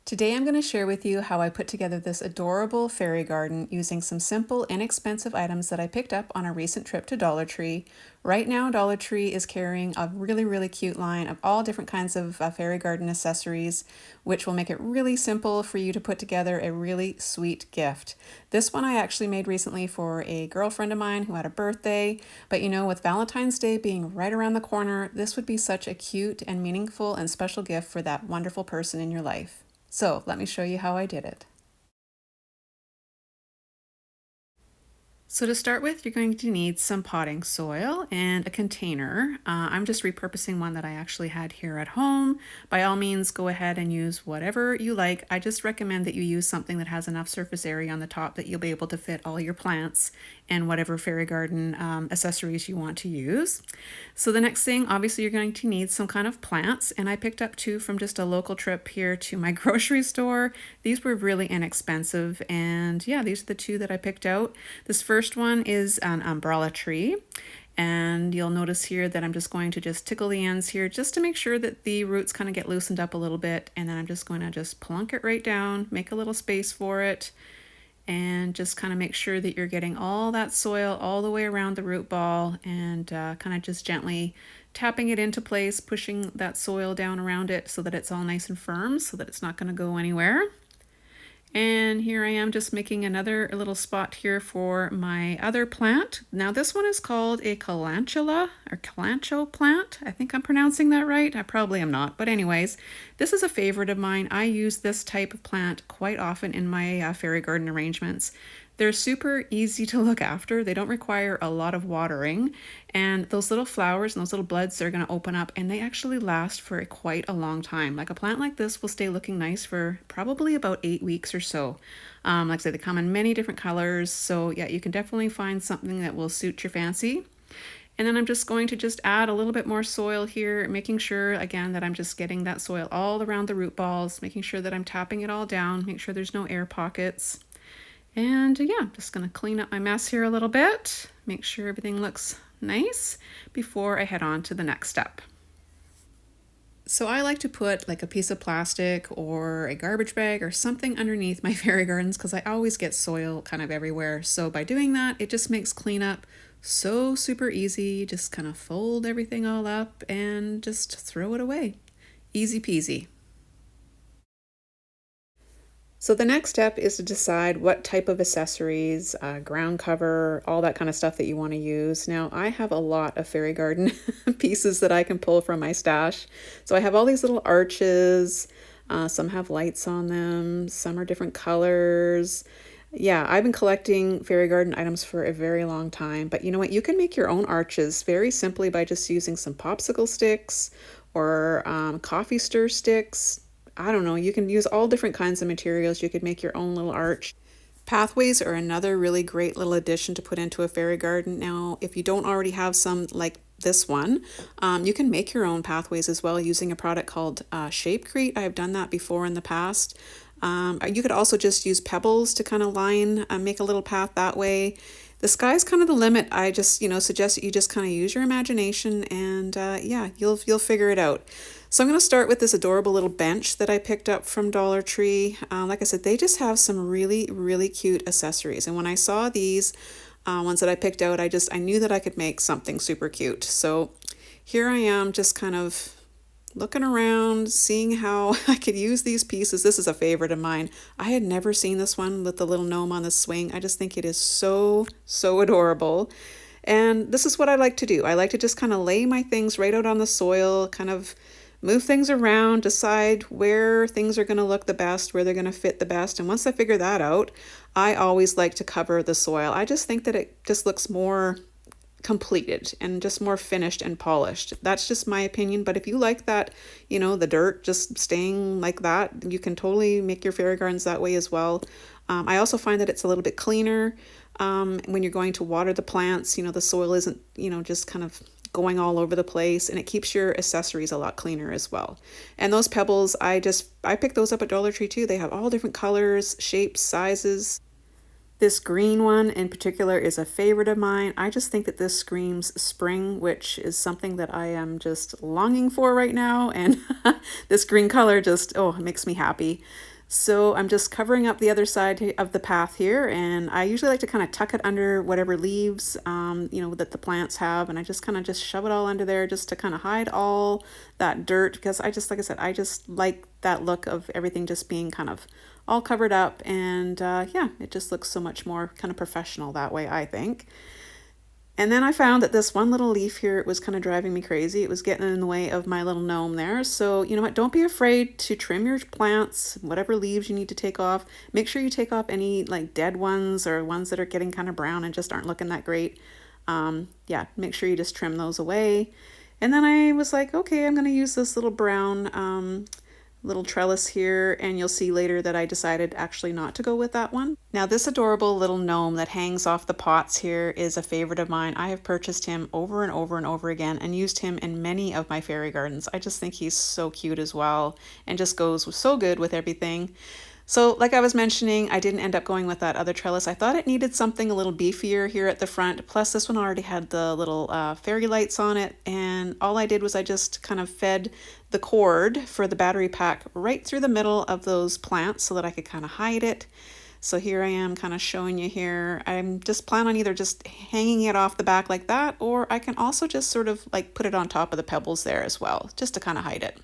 Today I'm going to share with you how I put together this adorable fairy garden using some simple, inexpensive items that I picked up on a recent trip to Dollar Tree. Right now, Dollar Tree is carrying a really cute line of all different kinds of fairy garden accessories, which will make it really simple for you to put together a really sweet gift. This one I actually made recently for a girlfriend of mine who had a birthday, but with Valentine's Day being right around the corner, this would be such a cute and meaningful and special gift for that wonderful person in your life. So let me show you how I did it. So to start with, you're going to need some potting soil and a container. I'm just repurposing one that I actually had here at home. By all means, go ahead and use whatever you like. I just recommend that you use something that has enough surface area on the top that you'll be able to fit all your plants and whatever fairy garden accessories you want to use. So the next thing, obviously, you're going to need some kind of plants, and I picked up two from just a local trip here to my grocery store. These were really inexpensive, and yeah, these are the two that I picked out. This first one is an umbrella tree, and you'll notice here that I'm just going to just tickle the ends here just to make sure that the roots kind of get loosened up a little bit, and then I'm just going to just plunk it right down, make a little space for it, and just kind of make sure that you're getting all that soil all the way around the root ball, and kind of just gently tapping it into place, pushing that soil down around it so that it's all nice and firm so that it's not going to go anywhere. And here I am just making another little spot here for my other plant. Now this one is called a calantula or calancho plant. I think I'm pronouncing that right. I probably am not, but anyways, this is a favorite of mine. I use this type of plant quite often in my fairy garden arrangements. They're super easy to look after. They don't require a lot of watering, and those little flowers and those little buds are going to open up, and they actually last for quite a long time. Like a plant like this will stay looking nice for probably about 8 weeks or so. Like I said, they come in many different colors, so yeah, you can definitely find something that will suit your fancy. And then I'm just going to just add a little bit more soil here, making sure again that I'm just getting that soil all around the root balls, making sure that I'm tapping it all down, make sure there's no air pockets. And yeah, I'm just going to clean up my mess here a little bit, make sure everything looks nice before I head on to the next step. So I like to put like a piece of plastic or a garbage bag or something underneath my fairy gardens because I always get soil kind of everywhere. So by doing that, it just makes cleanup so super easy. Just kind of fold everything all up and just throw it away. Easy peasy. So the next step is to decide what type of accessories, ground cover, all that kind of stuff that you want to use. Now I have a lot of fairy garden pieces that I can pull from my stash. So I have all these little arches, some have lights on them, some are different colors. Yeah, I've been collecting fairy garden items for a very long time, but you know what? You can make your own arches very simply by just using some popsicle sticks or coffee stir sticks. I don't know, you can use all different kinds of materials. You could make your own little arch. Pathways are another really great little addition to put into a fairy garden. Now, if you don't already have some like this one, you can make your own pathways as well using a product called Shapecrete. I have done that before in the past. You could also just use pebbles to kind of line, make a little path that way. The sky's kind of the limit. I just, suggest that you just kind of use your imagination, and yeah, you'll figure it out. So I'm going to start with this adorable little bench that I picked up from Dollar Tree. Like I said, they just have some really cute accessories. And when I saw these ones that I picked out, I knew that I could make something super cute. So here I am just kind of looking around, seeing how I could use these pieces. This is a favorite of mine. I had never seen this one with the little gnome on the swing. I just think it is so adorable. And this is what I like to do. I like to just kind of lay my things right out on the soil, kind of move things around, decide where things are going to look the best, where they're going to fit the best. And once I figure that out, I always like to cover the soil. I just think that it just looks more completed and just more finished and polished. That's just my opinion, but if you like that, the dirt just staying like that, you can totally make your fairy gardens that way as well. I also find that it's a little bit cleaner when you're going to water the plants. The soil isn't, just kind of going all over the place, and it keeps your accessories a lot cleaner as well. And those pebbles, I picked those up at Dollar Tree too. They have all different colors, shapes, sizes. This green one in particular is a favorite of mine. I just think that this screams spring, which is something that I am just longing for right now. And this green color just, it makes me happy. So I'm just covering up the other side of the path here, and I usually like to kind of tuck it under whatever leaves, that the plants have, and I just kind of just shove it all under there just to kind of hide all that dirt because like I said, I just like that look of everything just being kind of all covered up, and yeah, it just looks so much more kind of professional that way, I think. And then I found that this one little leaf here was kind of driving me crazy. It was getting in the way of my little gnome there. So, you know what? Don't be afraid to trim your plants, whatever leaves you need to take off. Make sure you take off any like dead ones or ones that are getting kind of brown and just aren't looking that great. Yeah, make sure you just trim those away. And then I was like, okay, I'm going to use this little brown little trellis here, and you'll see later that I decided actually not to go with that one. Now this adorable little gnome that hangs off the pots here is a favorite of mine. I have purchased him over and over and over again and used him in many of my fairy gardens. I just think he's so cute as well and just goes so good with everything. So like I was mentioning, I didn't end up going with that other trellis. I thought it needed something a little beefier here at the front. Plus this one already had the little fairy lights on it. And all I did was I just kind of fed the cord for the battery pack right through the middle of those plants so that I could kind of hide it. So here I am kind of showing you here. I'm just plan on either just hanging it off the back like that, or I can also just sort of like put it on top of the pebbles there as well, just to kind of hide it.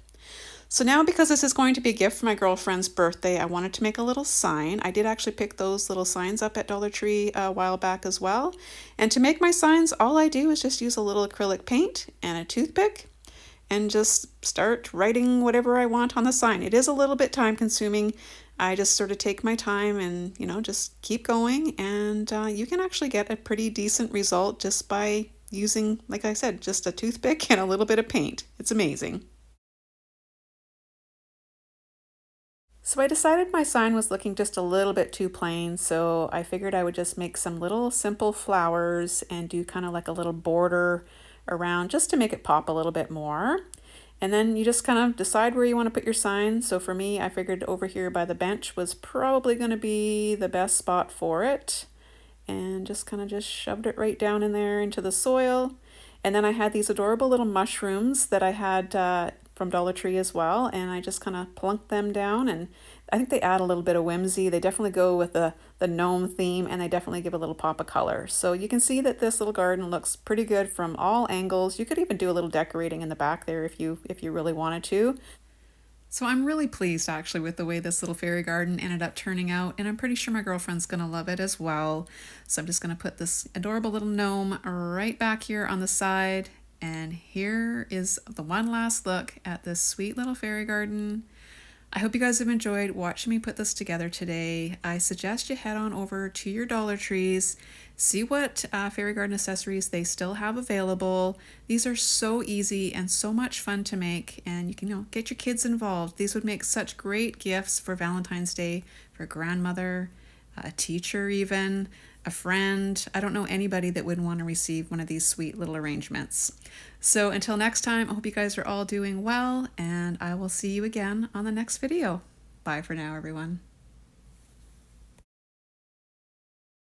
So now, because this is going to be a gift for my girlfriend's birthday, I wanted to make a little sign. I did actually pick those little signs up at Dollar Tree a while back as well. And to make my signs, all I do is just use a little acrylic paint and a toothpick and just start writing whatever I want on the sign. It is a little bit time consuming. I just sort of take my time and, just keep going. And you can actually get a pretty decent result just by using, like I said, just a toothpick and a little bit of paint. It's amazing. So I decided my sign was looking just a little bit too plain, so I figured I would just make some little simple flowers and do kind of like a little border around just to make it pop a little bit more. And then you just kind of decide where you want to put your sign. So for me, I figured over here by the bench was probably going to be the best spot for it. And just kind of just shoved it right down in there into the soil. And then I had these adorable little mushrooms that I had from Dollar Tree as well, and I just kind of plunked them down, and I think they add a little bit of whimsy. They definitely go with the gnome theme, and they definitely give a little pop of color. So you can see that this little garden looks pretty good from all angles. You could even do a little decorating in the back there if you really wanted to. So I'm really pleased actually with the way this little fairy garden ended up turning out, and I'm pretty sure my girlfriend's gonna love it as well. So I'm just gonna put this adorable little gnome right back here on the side, and here is the one last look at this sweet little fairy garden. I hope you guys have enjoyed watching me put this together today. I suggest you head on over to your Dollar Trees, see what fairy garden accessories they still have available. These are so easy and so much fun to make, and you can get your kids involved. These would make such great gifts for Valentine's Day for grandmother, a teacher even, a friend. I don't know anybody that wouldn't want to receive one of these sweet little arrangements. So until next time, I hope you guys are all doing well, and I will see you again on the next video. Bye for now, everyone.